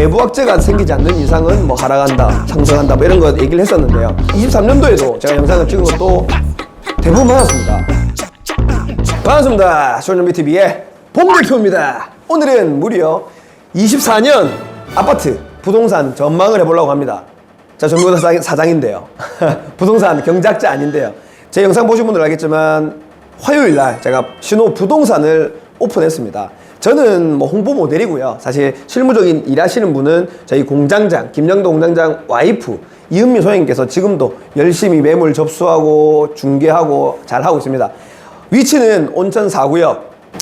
외부 악재가 생기지 않는 이상은 뭐 하락한다, 상승한다 뭐 이런 거 얘기를 했었는데요. 23년도에도 제가 영상을 찍은 것도 대부분 많았습니다. 반갑습니다. 쇼노미TV의 봉대표입니다. 오늘은 무려 24년 아파트 부동산 전망을 해보려고 합니다. 자, 전문가 사장인데요. 부동산 경작자 아닌데요. 제 영상 보신 분들 알겠지만 화요일날 제가 신호 부동산을 오픈했습니다. 저는 뭐 홍보 모델이고요. 사실 실무적인 일하시는 분은 저희 공장장, 김영도 공장장 와이프 이은미 소장님께서 지금도 열심히 매물 접수하고 중개하고 잘 하고 있습니다. 위치는 온천 4구역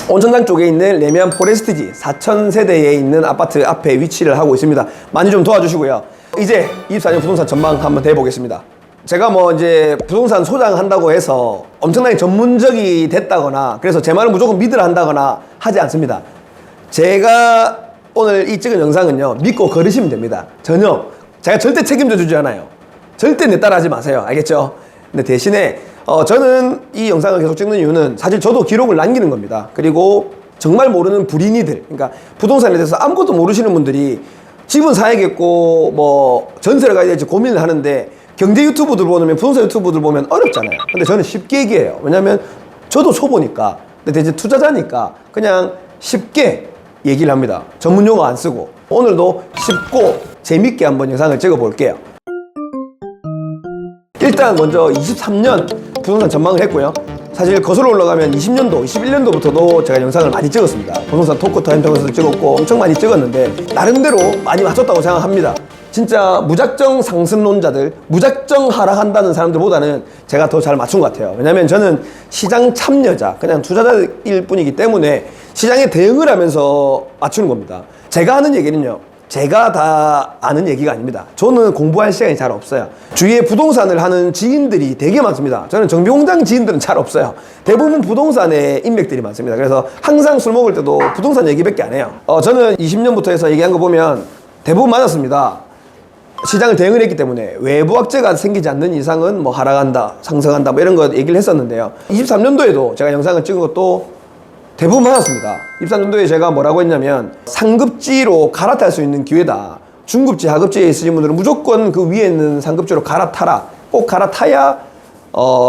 온천장 쪽에 있는 레미안 포레스트지 4,000세대에 있는 아파트 앞에 위치를 하고 있습니다. 많이 좀 도와주시고요. 이제 24년 부동산 전망 한번 해보겠습니다. 제가 뭐 이제 부동산 소장 한다고 해서 엄청나게 전문적이 됐다거나 그래서 제 말을 무조건 믿으라 한다거나 하지 않습니다. 제가 오늘 이 찍은 영상은요, 믿고 걸으시면 됩니다. 전혀 제가 절대 책임져 주지 않아요. 절대 내 따라 하지 마세요. 알겠죠? 근데 대신에 저는 이 영상을 계속 찍는 이유는 사실 저도 기록을 남기는 겁니다. 그리고 정말 모르는 불인이들, 그러니까 부동산에 대해서 아무것도 모르시는 분들이 집은 사야겠고 뭐 전세를 가야 될지 고민을 하는데 경제 유튜브들 보면, 부동산 유튜브들 보면 어렵잖아요. 근데 저는 쉽게 얘기해요. 왜냐면 저도 초보니까, 근데 이제 투자자니까 그냥 쉽게 얘기를 합니다. 전문 용어 안 쓰고. 오늘도 쉽고 재밌게 한번 영상을 찍어 볼게요. 일단 먼저 23년 부동산 전망을 했고요. 사실 거슬러 올라가면 20년도, 21년도부터도 제가 영상을 많이 찍었습니다. 부동산 토크타임 통해서도 찍었고 엄청 많이 찍었는데 나름대로 많이 맞췄다고 생각합니다. 진짜 무작정 상승론자들, 무작정 하락한다는 사람들보다는 제가 더 잘 맞춘 것 같아요. 왜냐면 저는 시장 참여자, 그냥 투자자일 뿐이기 때문에 시장에 대응을 하면서 맞추는 겁니다. 제가 하는 얘기는요, 제가 다 아는 얘기가 아닙니다. 저는 공부할 시간이 잘 없어요. 주위에 부동산을 하는 지인들이 되게 많습니다. 저는 정비공장 지인들은 잘 없어요. 대부분 부동산에 인맥들이 많습니다. 그래서 항상 술 먹을 때도 부동산 얘기밖에 안 해요. 저는 20년부터 해서 얘기한 거 보면 대부분 맞았습니다. 시장을 대응을 했기 때문에 외부 악재가 생기지 않는 이상은 뭐 하락한다, 상승한다 뭐 이런 거 얘기를 했었는데요. 23년도에도 제가 영상을 찍은 것도 대부분 많았습니다. 23년도에 제가 뭐라고 했냐면 상급지로 갈아탈 수 있는 기회다. 중급지, 하급지에 있으신 분들은 무조건 그 위에 있는 상급지로 갈아타라. 꼭 갈아타야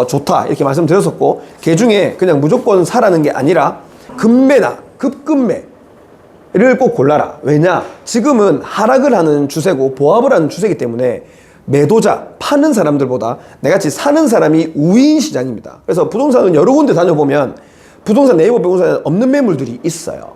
좋다. 이렇게 말씀드렸었고, 그 중에 그냥 무조건 사라는 게 아니라 급매나 급급매 를 꼭 골라라. 왜냐? 지금은 하락을 하는 추세고 보합을 하는 추세이기 때문에 매도자, 파는 사람들보다 내같이 사는 사람이 우위인 시장입니다. 그래서 부동산은 여러 군데 다녀보면 부동산 네이버 부동산에 없는 매물들이 있어요.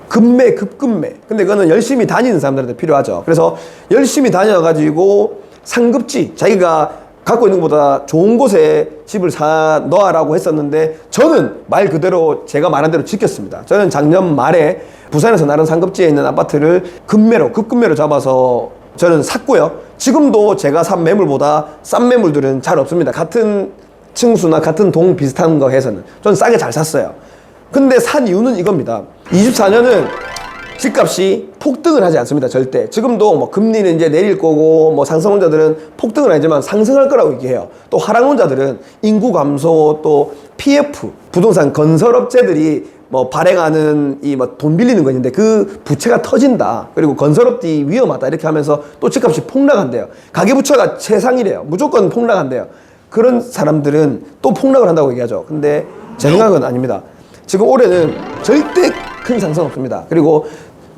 급매, 급급매. 근데 그거는 열심히 다니는 사람들한테 필요하죠. 그래서 열심히 다녀가지고 상급지, 자기가 갖고 있는 것보다 좋은 곳에 집을 사 넣어라고 했었는데 저는 말 그대로 제가 말한 대로 지켰습니다. 저는 작년 말에 부산에서 나른 상급지에 있는 아파트를 급매로, 급급매로 잡아서 저는 샀고요. 지금도 제가 산 매물보다 싼 매물들은 잘 없습니다. 같은 층수나 같은 동 비슷한 거 해서는 저는 싸게 잘 샀어요. 근데 산 이유는 이겁니다. 24년은 집값이 폭등을 하지 않습니다. 절대. 지금도 뭐 금리는 이제 내릴 거고 뭐 상승론자들은 폭등을 하지만 상승할 거라고 얘기해요. 또 하락론자들은 인구 감소, 또 PF 부동산 건설업체들이 뭐 발행하는 이 뭐 돈 빌리는 거 있는데 그 부채가 터진다. 그리고 건설업들이 위험하다. 이렇게 하면서 또 집값이 폭락한대요. 가계부채가 최상이래요. 무조건 폭락한대요. 그런 사람들은 또 폭락을 한다고 얘기하죠. 근데 제 생각은 아닙니다. 지금 올해는 절대 큰 상승 없습니다. 그리고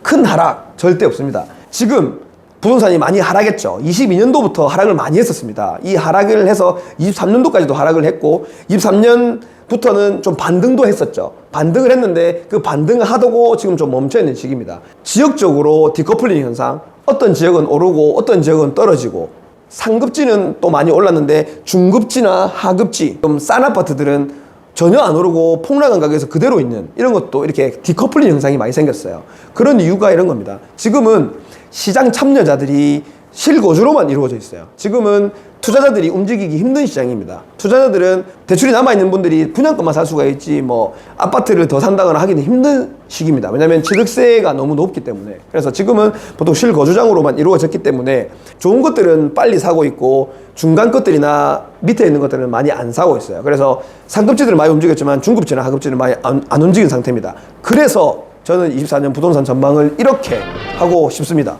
큰 하락 절대 없습니다. 지금 부동산이 많이 하락했죠. 22년도부터 하락을 많이 했었습니다. 이 하락을 해서 23년도까지도 하락을 했고 23년부터는 좀 반등도 했었죠. 반등을 했는데 그 반등을 하다고 지금 좀 멈춰있는 시기입니다. 지역적으로 디커플링 현상, 어떤 지역은 오르고 어떤 지역은 떨어지고 상급지는 또 많이 올랐는데 중급지나 하급지, 좀 싼 아파트들은 전혀 안 오르고 폭락한 가격에서 그대로 있는 이런 것도 이렇게 디커플링 현상이 많이 생겼어요. 그런 이유가 이런 겁니다. 지금은 시장 참여자들이 실거주로만 이루어져 있어요. 지금은 투자자들이 움직이기 힘든 시장입니다. 투자자들은 대출이 남아있는 분들이 분양권만 살 수가 있지 뭐 아파트를 더 산다거나 하기는 힘든 시기입니다. 왜냐하면 취득세가 너무 높기 때문에. 그래서 지금은 보통 실거주장으로만 이루어졌기 때문에 좋은 것들은 빨리 사고 있고 중간 것들이나 밑에 있는 것들은 많이 안 사고 있어요. 그래서 상급지들은 많이 움직였지만 중급지나 하급지는 많이 안 움직인 상태입니다. 그래서 저는 24년 부동산 전망을 이렇게 하고 싶습니다.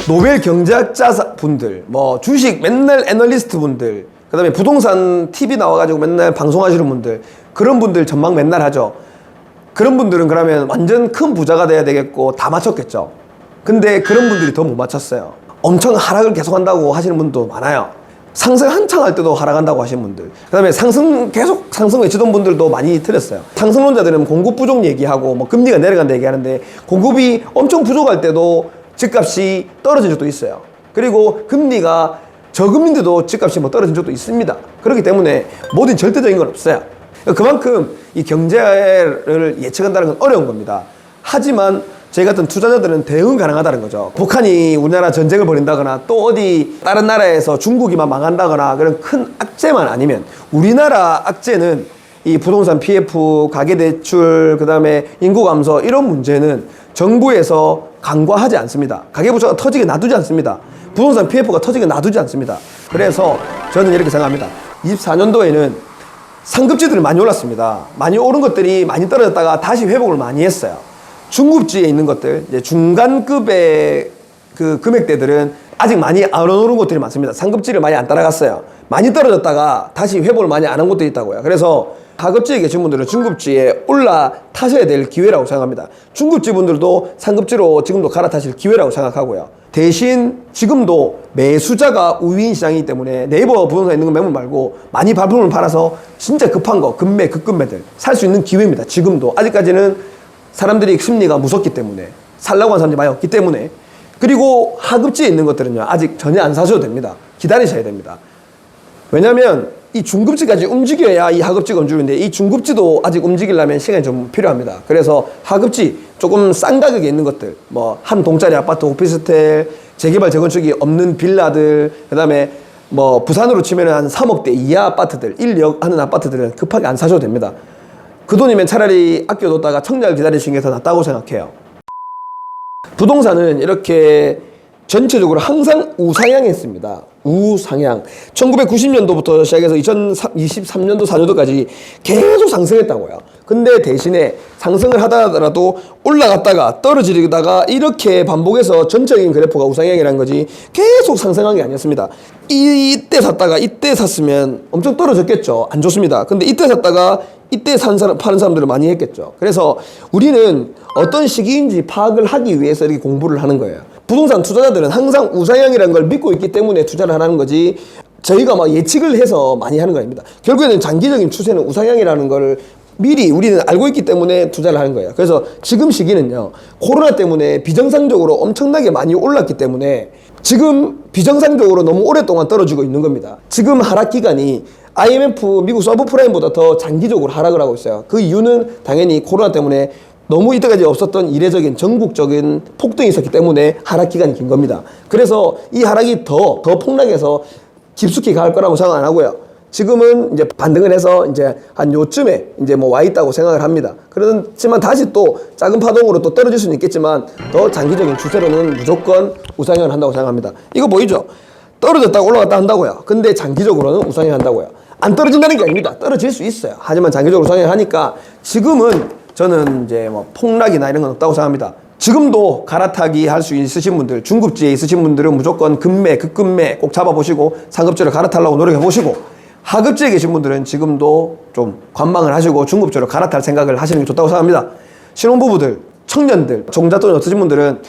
노벨 경제학자 분들, 뭐 주식 맨날 애널리스트 분들, 그다음에 부동산 TV 나와가지고 맨날 방송하시는 분들, 그런 분들 전망 맨날 하죠. 그런 분들은 그러면 완전 큰 부자가 돼야 되겠고 다 맞췄겠죠. 근데 그런 분들이 더 못 맞췄어요. 엄청 하락을 계속한다고 하시는 분도 많아요. 상승 한창 할 때도 하락한다고 하시는 분들, 그 다음에 계속 상승 외치던 분들도 많이 틀렸어요. 상승론자들은 공급 부족 얘기하고 뭐 금리가 내려간다 얘기하는데, 공급이 엄청 부족할 때도 집값이 떨어진 적도 있어요. 그리고 금리가 저금리인데도 집값이 뭐 떨어진 적도 있습니다. 그렇기 때문에 모든 절대적인 건 없어요. 그만큼 이 경제를 예측한다는 건 어려운 겁니다. 하지만 저희 같은 투자자들은 대응 가능하다는 거죠. 북한이 우리나라 전쟁을 벌인다거나 또 어디 다른 나라에서 중국이만 망한다거나 그런 큰 악재만 아니면, 우리나라 악재는 이 부동산 PF, 가계대출, 그 다음에 인구 감소, 이런 문제는 정부에서 간과하지 않습니다. 가계부채가 터지게 놔두지 않습니다. 부동산 PF가 터지게 놔두지 않습니다. 그래서 저는 이렇게 생각합니다. 24년도에는 상급지들이 많이 올랐습니다. 많이 오른 것들이 많이 떨어졌다가 다시 회복을 많이 했어요. 중급지에 있는 것들, 이제 중간급의 그 금액대들은 아직 많이 안 오른 것들이 많습니다. 상급지를 많이 안 따라갔어요. 많이 떨어졌다가 다시 회복을 많이 안 한 것도 있다고요. 그래서 하급지에 계신 분들은 중급지에 올라타셔야 될 기회라고 생각합니다. 중급지 분들도 상급지로 지금도 갈아타실 기회라고 생각하고요. 대신 지금도 매수자가 우위인 시장이기 때문에 네이버 부동산에 있는 거 매물 말고 많이 발품을 팔아서 진짜 급한 거, 급매, 급급매들 살 수 있는 기회입니다. 지금도. 아직까지는 사람들이 심리가 무섭기 때문에, 살라고 하는 사람들이 많이 없기 때문에. 그리고 하급지에 있는 것들은요, 아직 전혀 안 사셔도 됩니다. 기다리셔야 됩니다. 왜냐면 이 중급지까지 움직여야 이 하급지가 움직이는데, 이 중급지도 아직 움직이려면 시간이 좀 필요합니다. 그래서 하급지, 조금 싼 가격에 있는 것들, 뭐 한 동짜리 아파트, 오피스텔, 재개발 재건축이 없는 빌라들, 그 다음에 뭐 부산으로 치면 한 3억대 이하 아파트들, 1억 하는 아파트들은 급하게 안 사셔도 됩니다. 그 돈이면 차라리 아껴뒀다가 청약을 기다리시는 게 더 낫다고 생각해요. 부동산은 이렇게 전체적으로 항상 우상향했습니다. 우상향. 1990년도부터 시작해서 2023년도, 4년도까지 계속 상승했다고요. 근데 대신에 상승을 하더라도 올라갔다가 떨어지다가 이렇게 반복해서 전체적인 그래프가 우상향이라는 거지, 계속 상승한 게 아니었습니다. 이때 샀다가 이때 샀으면 엄청 떨어졌겠죠. 안 좋습니다. 근데 이때 샀다가 이때 파는 사람들을 많이 했겠죠. 그래서 우리는 어떤 시기인지 파악을 하기 위해서 이렇게 공부를 하는 거예요. 부동산 투자자들은 항상 우상향이라는 걸 믿고 있기 때문에 투자를 하는 거지, 저희가 막 예측을 해서 많이 하는 거 아닙니다. 결국에는 장기적인 추세는 우상향이라는 걸 미리 우리는 알고 있기 때문에 투자를 하는 거예요. 그래서 지금 시기는요, 코로나 때문에 비정상적으로 엄청나게 많이 올랐기 때문에 지금 비정상적으로 너무 오랫동안 떨어지고 있는 겁니다. 지금 하락 기간이 IMF, 미국 서브프라임보다 더 장기적으로 하락을 하고 있어요. 그 이유는 당연히 코로나 때문에 너무 이때까지 없었던 이례적인 전국적인 폭등이 있었기 때문에 하락 기간이 긴 겁니다. 그래서 이 하락이 더 폭락해서 깊숙이 갈 거라고 생각 안 하고요. 지금은 이제 반등을 해서 이제 한 요쯤에 이제 뭐 와 있다고 생각을 합니다. 그렇지만 다시 또 작은 파동으로 또 떨어질 수는 있겠지만 더 장기적인 추세로는 무조건 우상향을 한다고 생각합니다. 이거 보이죠? 떨어졌다가 올라갔다 한다고요. 근데 장기적으로는 우상향 한다고요. 안 떨어진다는 게 아닙니다. 떨어질 수 있어요. 하지만 장기적으로 우상향 하니까 지금은 저는 이제 뭐 폭락이나 이런 건 없다고 생각합니다. 지금도 갈아타기 할 수 있으신 분들, 중급지에 있으신 분들은 무조건 급매, 급급매 꼭 잡아보시고 상급지를 갈아타려고 노력해보시고, 하급지에 계신 분들은 지금도 좀 관망을 하시고 중급지로 갈아탈 생각을 하시는 게 좋다고 생각합니다. 신혼부부들, 청년들, 종잣돈이 없으신 분들은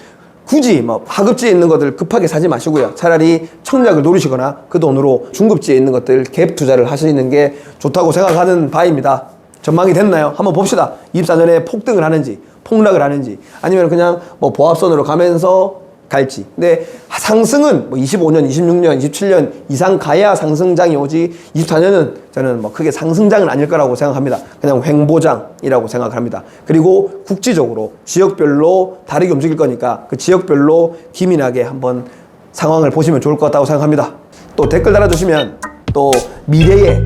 굳이 뭐 하급지에 있는 것들 급하게 사지 마시고요. 차라리 청약을 노리시거나 그 돈으로 중급지에 있는 것들 갭 투자를 하시는 게 좋다고 생각하는 바입니다. 전망이 됐나요? 한번 봅시다. 24년에 폭등을 하는지 폭락을 하는지, 아니면 그냥 뭐 보합선으로 가면서 갈지. 근데 상승은 뭐 25년, 26년, 27년 이상 가야 상승장이 오지, 24년은 저는 뭐 크게 상승장은 아닐 거라고 생각합니다. 그냥 횡보장이라고 생각을 합니다. 그리고 국지적으로 지역별로 다르게 움직일 거니까 그 지역별로 기민하게 한번 상황을 보시면 좋을 것 같다고 생각합니다. 또 댓글 달아주시면 또 미래에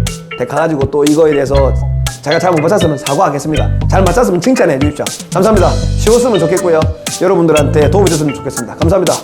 가가지고 또 이거에 대해서 제가 잘못 맞췄으면 사과하겠습니다. 잘 맞췄으면 칭찬해 주십시오. 감사합니다. 쉬웠으면 좋겠고요. 여러분들한테 도움이 됐으면 좋겠습니다. 감사합니다.